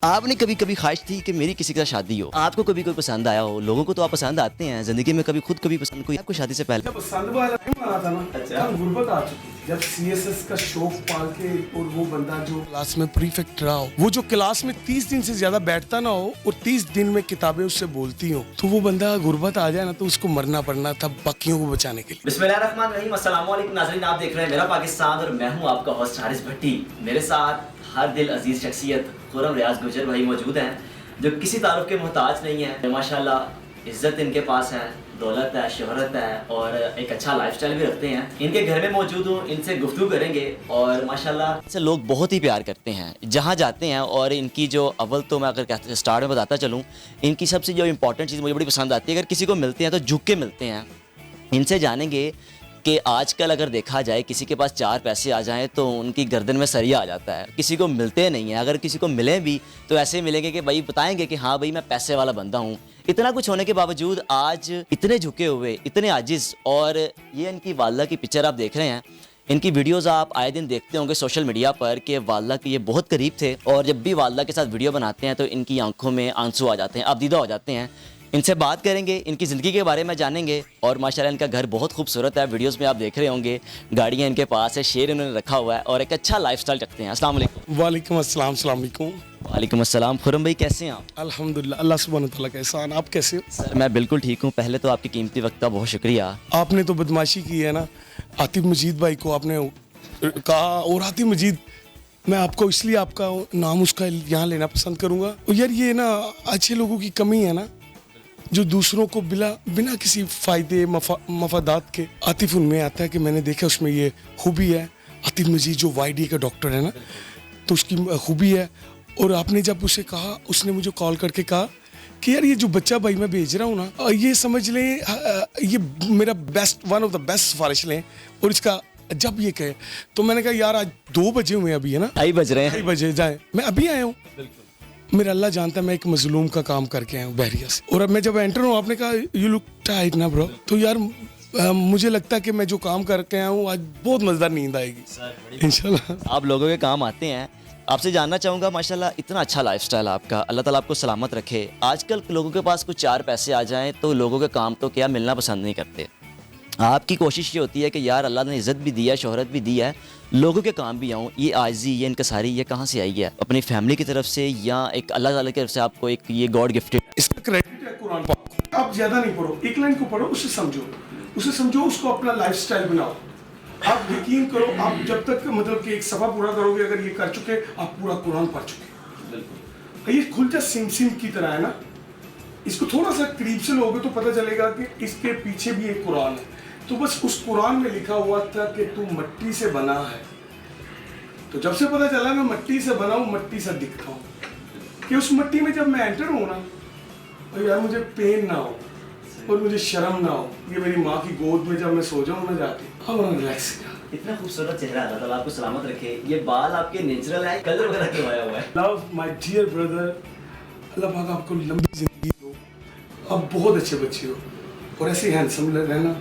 आपने कभी कभी ख्वाहिश थी कि मेरी किसी के साथ शादी हो, आपको कभी कोई पसंद आया हो? लोगों को तो आप पसंद आते हैं जिंदगी में, कभी खुद कभी पसंद कोई आपको शादी से पहले? जब पसंद वाला नहीं माना था ना, अच्छा। तब गुर्बत आ चुकी थी। जब सीएसएस का शौक पाल के और वो बंदा जो क्लास में प्रीफेक्ट रहा हो, वो जो क्लास में 30 दिन से ज्यादा बैठता ना हो और 30 दिन में किताबें उससे बोलती हो, तो वो बंदा गुर्बत आ जाए ना तो उसको मरना पड़ना था बाकियों को बचाने के लिए। बिस्मिल्लाहिर्रहमानिर्रहीम, अस्सलाम वालेकुम नाज़रीन, आप देख रहे हैं मेरा पाकिस्तान और मैं हूं आपका होस्ट हारिस भट्टी। मेरे साथ हर दिल अजीज शख्सियत खुर्रम रियाज गुजर भाई मौजूद हैं, जो किसी तारुफ के मोहताज नहीं है। माशाल्लाह इज्जत इनके पास है, दौलत है, शोहरत है और एक अच्छा लाइफस्टाइल भी रखते हैं। इनके घर में मौजूद हूँ, इनसे गुफ्तगू करेंगे और माशाल्लाह से लोग बहुत ही प्यार करते हैं जहाँ जाते हैं। और इनकी जो अव्वल तो मैं अगर स्टार्ट में बताता चलूँ, इनकी सबसे जो इंपॉर्टेंट चीज़ मुझे बड़ी पसंद आती है, अगर किसी को मिलते हैं तो झुक के मिलते हैं। इनसे जानेंगे कि आजकल अगर देखा जाए किसी के पास 4 पैसे आ जाएं तो उनकी गर्दन में सरिया आ जाता है, किसी को मिलते नहीं है। अगर किसी को मिले भी तो ऐसे मिलेंगे कि भाई बताएंगे कि हाँ भाई मैं पैसे वाला बंदा हूँ। इतना कुछ होने के बावजूद आज इतने झुके हुए, इतने आजिज़। और ये इनकी वालदा की पिक्चर आप देख रहे हैं, इनकी वीडियोस आप आए दिन देखते होंगे सोशल मीडिया पर कि वालदा के ये बहुत करीब थे और जब भी वालदा के साथ वीडियो बनाते हैं तो इनकी आंखों में आंसू आ जाते हैं, आबदीदा हो जाते हैं। इनसे बात करेंगे, इनकी ज़िंदगी के बारे में जानेंगे। और माशाल्लाह इनका घर बहुत खूबसूरत है, वीडियोस में आप देख रहे होंगे। गाड़ियाँ इनके पास है, शेर इन्होंने रखा हुआ है और एक अच्छा लाइफस्टाइल रखते हैं। अस्सलाम वालेकुम। वालेकुम अस्सलाम, अस्सलाम वालेकुम। वालेकुम अस्सलाम। खुर्रम भाई कैसे हैं आप? अल्हम्दुलिल्लाह, अल्लाह सुब्हान व तआला का एहसान। आप कैसे हो? सर मैं बिल्कुल ठीक हूँ। पहले तो आपकी कीमती वक्त का बहुत शुक्रिया। आपने तो बदमाशी की है ना, आतिफ मजीद भाई को आपने कहा। और आतिफ मजीद, मैं आपको इसलिए आपका नाम उसका यहाँ लेना पसंद करूँगा। और यार ये ना अच्छे लोगों की कमी है ना, जो दूसरों को बिना किसी फ़ायदे मफादात के। आतिफ उनमें आता है कि मैंने देखा उसमें ये खूबी है। आतिफ मजीद जो वाईडी का डॉक्टर है ना, तो उसकी खूबी है। और आपने जब उसे कहा, उसने मुझे कॉल करके कहा कि यार ये जो बच्चा भाई मैं भेज रहा हूँ ना, ये समझ लें ये मेरा best, one of the best सिफारिश लें। और इसका जब ये कहे तो मैंने कहा यार आज 2 बजे हुए अभी, है ना, 2 बज रहे हैं। 2 बजे जाए, मैं अभी आया हूँ। मेरा अल्लाह जानता है मैं एक मजलूम का काम करके आया हूँ बहरिया से। और अब मैं जब एंटर हूँ, आपने कहा यू लुक टायर्ड ना ब्रो, तो यार मुझे लगता है कि मैं जो काम करके आया हूँ आज बहुत मज़ेदार नींद आएगी इंशाल्लाह। आप लोगों के काम आते हैं। आपसे जानना चाहूँगा, माशाल्लाह इतना अच्छा लाइफस्टाइल आपका, अल्लाह ताला आपको सलामत रखे। आजकल लोगों के पास कुछ 4 पैसे आ जाएं तो लोगों के काम तो क्या मिलना पसंद नहीं करते। आपकी कोशिश ये होती है कि यार अल्लाह ने इज़्ज़त भी दी है, शोहरत भी दी है, लोगों के काम भी आऊँ। ये आजी, ये इनकसारी, ये कहाँ से आई है? अपनी फैमिली की तरफ से या एक अल्लाह ताला की तरफ से आपको एक ये गॉड गिफ्टेड? इसका क्रेडिट है कुरान पाक। आप ज्यादा नहीं पढ़ो, एक लाइन को पढ़ो, उसे समझो, उसको अपना लाइफस्टाइल बनाओ। आप यकीन करो, आप जब तक मतलब कि एक सफा पूरा करोगे, अगर ये कर चुके आप पूरा कुरान पढ़ चुके। ये खुलता सिम सिम की तरह है ना, इसको थोड़ा सा करीब से लोगे तो पता चलेगा कि इसके पीछे भी एक कुरान है। तो बस उस कुरान में लिखा हुआ था कि तू मिट्टी से बना है। तो जब से पता चला मैं मिट्टी से बना हूँ, मिट्टी से दिखता हूँ, कि उस मिट्टी में जब मैं एंटर हूँ ना, और यार मुझे पेन ना हो और मुझे शर्म ना हो। ये मेरी माँ की गोद में जब मैं सो जाऊँ ना जाके, हाँ रिलैक्स। इतना खूबसूरत चेहरा, अल्लाह ताला आपको सलामत रखे। ये बाल आपके नेचुरल है, कलर वगैरह करवाया हुआ है? लव माय डियर ब्रदर, अल्लाह पाक आपको लंबी जिंदगी दो, आप बहुत अच्छे बच्चे हो और ऐसे हैंडसम रहना।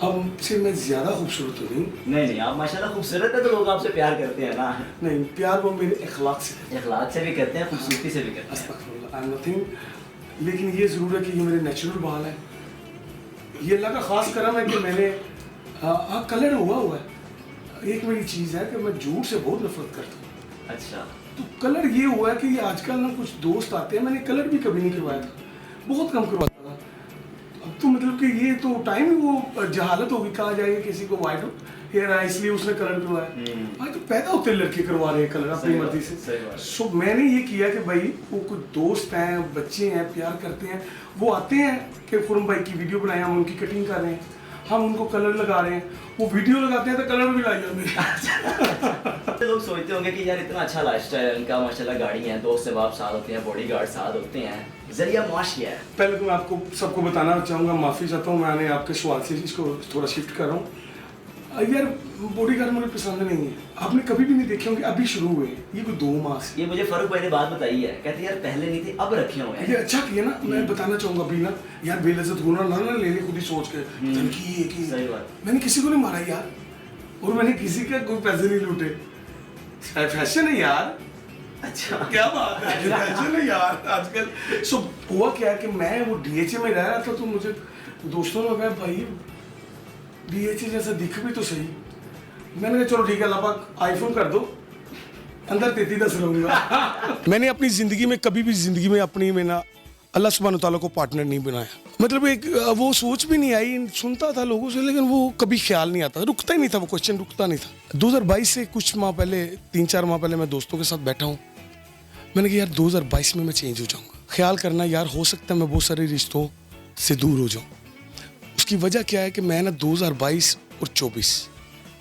अब से मैं ज्यादा खूबसूरत तो नहीं, आप माशाल्लाह खूबसूरत है तो लोग आपसे प्यार करते हैं ना। नहीं, प्यार वो मेरे इखलाक से, इखलाक से भी करते हैं, खूबसूरती से भी करते हैं। अस्तगफिरुल्लाह, आई एम नथिंग। लेकिन ये जरूर है कि ये मेरे नेचुरल बाल है। ये अल्लाह का खास करम है कि मैंने कलर हुआ है। एक मेरी चीज़ है कि मैं झूठ से बहुत नफरत करता हूँ। अच्छा। तो कलर ये हुआ है कि ये आजकल ना कुछ दोस्त आते हैं, मैंने कलर भी कभी नहीं करवाया था, बहुत कम करवाता था। अब तो मतलब कि ये तो टाइम ही वो जहालत होगी, कहा जाएगा किसी को वाइट हेयर आया इसलिए उसने कलर करवाया। आज तो पैदा होते लड़के करवा रहे हैं कलर अपनी मर्जी से। सो मैंने ये किया कि भाई वो कुछ दोस्त हैं, बच्चे हैं, प्यार करते हैं, वो आते हैं कि खुर्रम भाई की वीडियो बनाए, हम उनकी कटिंग कर रहे हैं, हम उनको कलर लगा रहे हैं। वो वीडियो लगाते हैं तो कलर भी लाई जाते हैं। लोग सोचते होंगे कि यार इतना अच्छा लाइफस्टाइल है इनका, माशाल्लाह गाड़ी है, दोस्त से बाप साथ होते हैं, बॉडीगार्ड साथ होते हैं, जरिया माश किया है। पहले तो मैं आपको सबको बताना चाहूँगा, माफ़ी चाहता हूँ, मैंने आपके सवाल से इसको थोड़ा शिफ्ट कर रहा हूँ। यार बॉडीगार्ड मुझे पसंद नहीं है, आपने कभी भी नहीं देखे होंगे, अभी शुरू हुए हैं, ये कोई 2 माह से। ये मुझे फर्क भाई ने बात बताई है, कहते यार पहले नहीं थे अब रखे हुए हैं। ये अच्छा किया ना, मैं बताना चाहूँगा अभी ना, यार बेइज्जत होना ना ले ले खुद ही सोच के कि सही बात। मैंने किसी को नहीं मारा यार, और मैंने किसी का कोई पैसे नहीं लूटे। फैशन है यार, अच्छा, क्या बात है, टेंशन है यार आजकल। सो हुआ क्या है कि मैं वो डीएचए में रह रहा था, तो मुझे दोस्तों ने कहा भाई डीएचए जैसा दिख भी तो सही। मैंने कहा चलो ठीक है, अल्लाह पाक आईफोन कर दो, अंदर 33 रहूंगा। मैंने अपनी ज़िंदगी में कभी भी ज़िंदगी में अपनी में ना अल्लाह सुब्हान तआला को पार्टनर नहीं बनाया। मतलब एक वो सोच भी नहीं आई, सुनता था लोगों से लेकिन वो कभी ख्याल नहीं आता, रुकता ही नहीं था, वो क्वेश्चन रुकता नहीं था। 2022 से कुछ माह पहले, 3-4 माह पहले मैं दोस्तों के साथ बैठा हूँ, मैंने कहा यार 2022 में मैं चेंज हो जाऊँगा। ख्याल करना यार, हो सकता है मैं बहुत सारे रिश्तों से दूर हो जाऊँ। उसकी वजह क्या है कि मैं ना 2022 और 24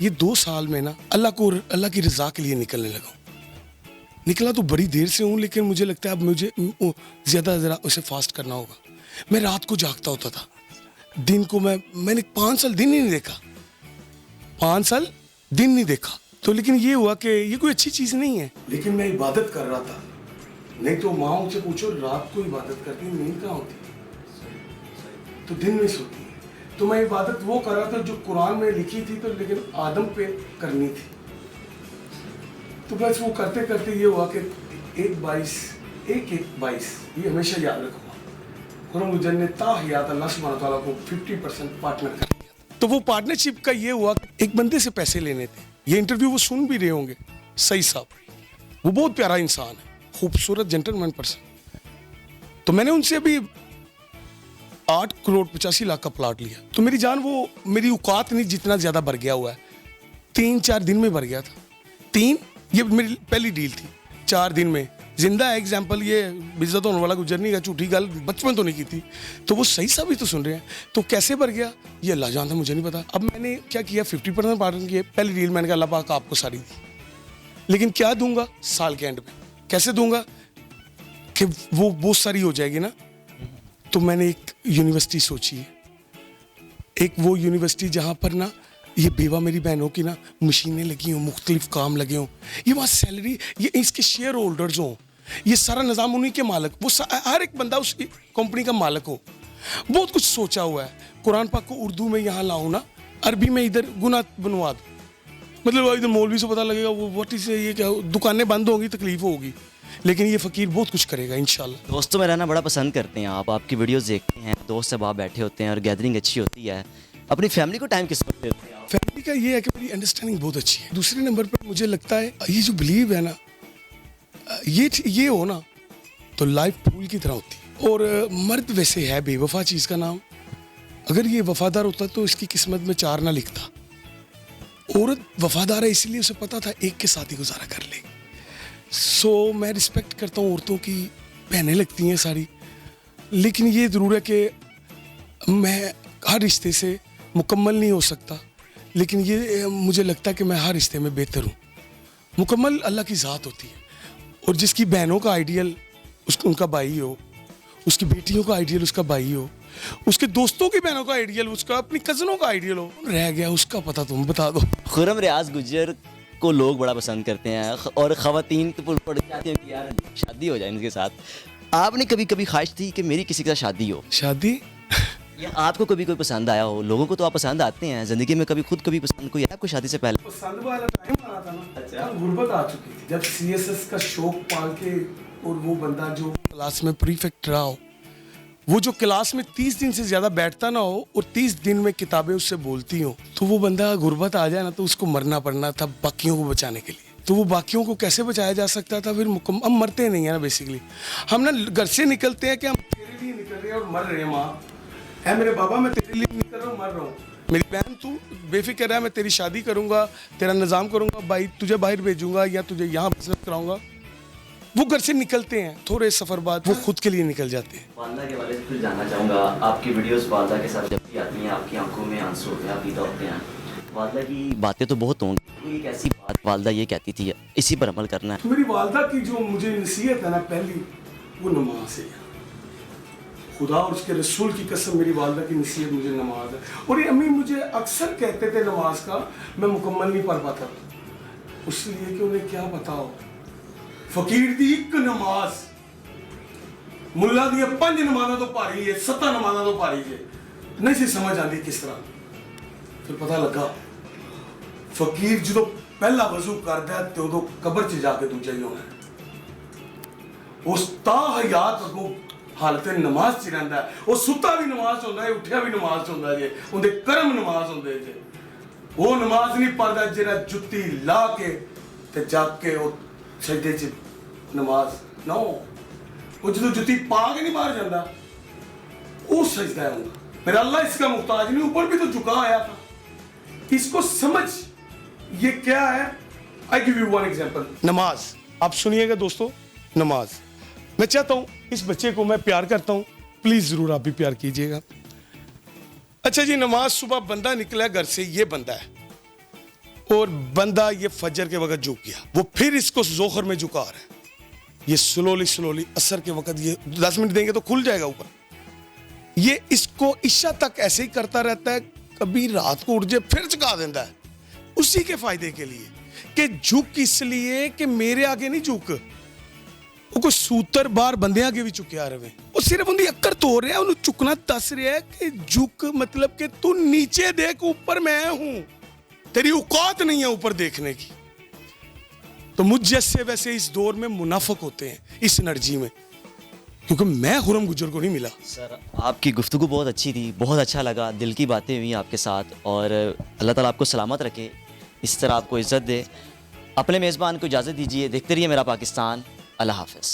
ये 2 साल में ना अल्लाह की रज़ा के लिए निकलने लगा हूँ। निकला तो बड़ी देर से हूँ, लेकिन मुझे लगता है अब मुझे ज़्यादा ज़रा उसे फास्ट करना होगा। मैं रात को जागता होता था, दिन को मैंने 5 साल दिन ही नहीं देखा, 5 साल दिन नहीं देखा। तो लेकिन ये हुआ कि ये कोई अच्छी चीज़ नहीं है, लेकिन मैं इबादत कर रहा था। नहीं तो माँ से पूछो, रात को इबादत करती, नींद कहाँ होती, तो दिन में सोती है। तो मैं इबादत वो कर रहा था जो कुरान में लिखी थी, तो लेकिन आदम पे करनी थी। तो बस वो करते करते ये हुआ कि 1-22 ये हमेशा याद रखूँगा। खुरम गुजर ने ताहियात अल्लाह सुब्हानहू तआला को 50% पार्टनर कर दिया। तो वो पार्टनरशिप का ये हुआ कि एक बंदे से पैसे लेने थे। ये इंटरव्यू वो सुन भी रहे होंगे, सही साहब, वो बहुत प्यारा इंसान है, खूबसूरत जेंटलमैन पर्सन। तो मैंने उनसे अभी 8 करोड़ 85 लाख का प्लाट लिया। तो मेरी जान, वो मेरी औकात नहीं, जितना ज़्यादा भर गया हुआ है, 3-4 दिन में भर गया था। ये मेरी पहली डील थी, 4 दिन में। जिंदा है एग्जाम्पल, ये बेइज्जत होने वाला गुजर नहीं का, झूठी गल बचपन तो नहीं की थी। तो वो सही साबित तो सुन रहे हैं। तो कैसे भर गया ये अल्लाह जानता, मुझे नहीं पता। अब मैंने क्या किया, 50% पार्टनर किए। पहली डील मैंने कहा अल्लाह पाक आपको सारी दी, लेकिन क्या दूंगा साल के एंड में, कैसे दूंगा कि वो बहुत सारी हो जाएगी ना। तो मैंने एक यूनिवर्सिटी सोची है, एक वो यूनिवर्सिटी जहाँ पर ना ये बेवा मेरी बहनों की ना मशीनें लगी हों, मुख्तलिफ काम लगे हों, ये वहाँ सैलरी, ये इसके शेयर होल्डर्स हों, ये सारा निज़ाम उन्हीं के मालिक, वो हर एक बंदा उस कंपनी का मालिक हो। बहुत कुछ सोचा हुआ है। कुरान पाक को उर्दू में यहाँ लाऊं ना, अरबी में इधर गुना बनवा दूँ, मतलब इधर मौलवी से पता लगेगा वो व्हाट इज, ये क्या, दुकानें बंद होंगी, तकलीफ होगी, लेकिन ये फ़कीर बहुत कुछ करेगा इंशाल्लाह। दोस्तों में रहना बड़ा पसंद करते हैं आप, आपकी वीडियोस देखते हैं, दोस्त सब आप बैठे होते हैं और गैदरिंग अच्छी होती है। अपनी फैमिली को टाइम किस वक्त देते हैं आप? फैमिली का ये है कि मेरी अंडरस्टैंडिंग बहुत अच्छी है। दूसरे नंबर पर मुझे लगता है ये जो बिलीव है ना, ये हो ना तो लाइफ फूल की तरह होती है। और मर्द वैसे है बेवफा चीज़ का नाम, अगर ये वफादार होता तो इसकी किस्मत में 4 ना लिखता। औरत वफादार है इसलिए उसे पता था एक के साथ ही गुजारा कर ले। सो मैं रिस्पेक्ट करता हूँ औरतों की, बहनें लगती हैं सारी, लेकिन ये ज़रूर है कि मैं हर रिश्ते से मुकम्मल नहीं हो सकता, लेकिन ये मुझे लगता है कि मैं हर रिश्ते में बेहतर हूँ। मुकम्मल अल्लाह की ज़ात होती है, और जिसकी बहनों का आइडियल उनका भाई हो, उसकी बेटियों का आइडियल उसका भाई हो, उसके दोस्तों की बहनों का आइडियल उसका, अपनी कज़नों का आइडियल हो, रह गया उसका पता तुम बता दो। खुर्रम रियाज गुजर को लोग बड़ा पसंद करते हैं, और ख़वातीन तो पड़ जाती हैं कि यार शादी हो जाए इनके साथ। आपने कभी कभी ख्वाहिश थी कि मेरी किसी के साथ शादी हो? शादी या आपको कभी कोई पसंद आया हो? लोगों को तो आप पसंद आते हैं ज़िंदगी में, कभी खुद कभी पसंद कोई है आपको शादी से पहले? पसंद वाला टाइम आना था ना, अच्छा गुर्बत आ चुकी थी, जब सीएसएस का शौक पाल के, और वो बंदा जो क्लास में प्रीफेक्ट रहा हो, वो जो क्लास में 30 दिन से ज़्यादा बैठता ना हो और 30 दिन में किताबें उससे बोलती हो, तो वो बंदा गुर्बत आ जाए ना तो उसको मरना पड़ना था बाकियों को बचाने के लिए। तो वो बाकियों को कैसे बचाया जा सकता था? फिर हम मरते नहीं है ना बेसिकली, हम ना घर से निकलते हैं कि हम तेरे लिए निकल रहे हैं और मर रहे हैं। माँ है मेरे बाबा, मैं तेरे लिए निकल रहा हूँ, मर रहा हूँ। मेरी बहन तू बेफिक्र है, मैं तेरी शादी करूँगा, तेरा निज़ाम करूँगा, भाई तुझे बाहर भेजूँगा या तुझे यहाँ बिजनेस कराऊँगा। वो घर से निकलते हैं, थोड़े सफ़र बाद वो खुद के लिए निकल जाते हैं। वालदा के बारे में कुछ जानना चाहूँगा। आपकी वीडियोस वालदा के साथ जब भी आती हैं आपकी आंखों में आंसू होते हैं, आप पीता होते हैं। वालदा की बातें तो बहुत होंगी, एक ऐसी बात वालदा ये कहती थी इसी पर अमल करना है। तो मेरी वालदा की जो मुझे नसीहत है ना पहली, वो नमाज है। खुदा और उसके रसूल की कसम, मेरी वालदा की नसीहत मुझे नमाज है। और ये अम्मी मुझे अक्सर कहते थे नमाज का मैं मुकम्मल नहीं पढ़ पाता, इसलिए कि उन्हें क्या बताओ, फकीर दी एक नमाज, मुल्ला दी 5 नमाज़ां तो भारी है, 7 नमाज़ां तो भारी है, नहीं सी समझ आती किस तरह। फिर पता लगा फकीर जो पहला वजू करता है तो कब्र च जाके दूजा ही होना है। उस ताहयात को हालत नमाज च रहिंदा है। वो सुता भी नमाज होंदा है, उठिया भी नमाज होंदा जे, उनके कर्म नमाज होंदे जे। वो नमाज नहीं पढ़दा जेड़ा जुत्ती ला के ते जाके वो सजदे च नमाज नो, वो जो जुत्ती पा के नहीं बाहर जाता वो सजदा है उनका। मेरा अल्लाह इसका मुहताज नहीं, ऊपर भी तो झुका आया था। इसको समझ, ये क्या है? I give you one example. नमाज आप सुनिएगा दोस्तों, नमाज मैं चाहता हूं, इस बच्चे को मैं प्यार करता हूं, प्लीज जरूर आप भी प्यार कीजिएगा। अच्छा जी, नमाज सुबह बंदा निकला घर से, ये बंदा है, और बंदा ये फजर के वक्त झुक गया, वो फिर इसको जोहर में झुका रहा है, ये स्लोली असर के वक्त ये 10 मिनट देंगे तो खुल जाएगा ऊपर। ये इसको इशा तक ऐसे ही करता रहता है, कभी रात को उठ जाए फिर झुका देता है, उसी के फायदे के लिए कि झुक इसलिए कि मेरे आगे नहीं झुक, वो कोई सूतर बाहर बंदे आगे भी झुके आ रहे, वो सिर्फ उनकी अक्कर तोड़ रहा है, उन्हें झुकना दस रहा है कि झुक मतलब कि तू नीचे देख, ऊपर मैं हूं, तेरी औकात नहीं है ऊपर देखने की। तो मुझ जैसे वैसे इस दौर में मुनाफिक होते हैं इस एनर्जी में, क्योंकि मैं खुरम गुज्जर को नहीं मिला। सर आपकी गुफ्तगू बहुत अच्छी थी, बहुत अच्छा लगा, दिल की बातें हुई आपके साथ, और अल्लाह ताला आपको सलामत रखे, इस तरह आपको इज़्ज़त दे। अपने मेज़बान को इजाज़त दीजिए, देखते रहिए मेरा पाकिस्तान। अल्लाह हाफ़िज़।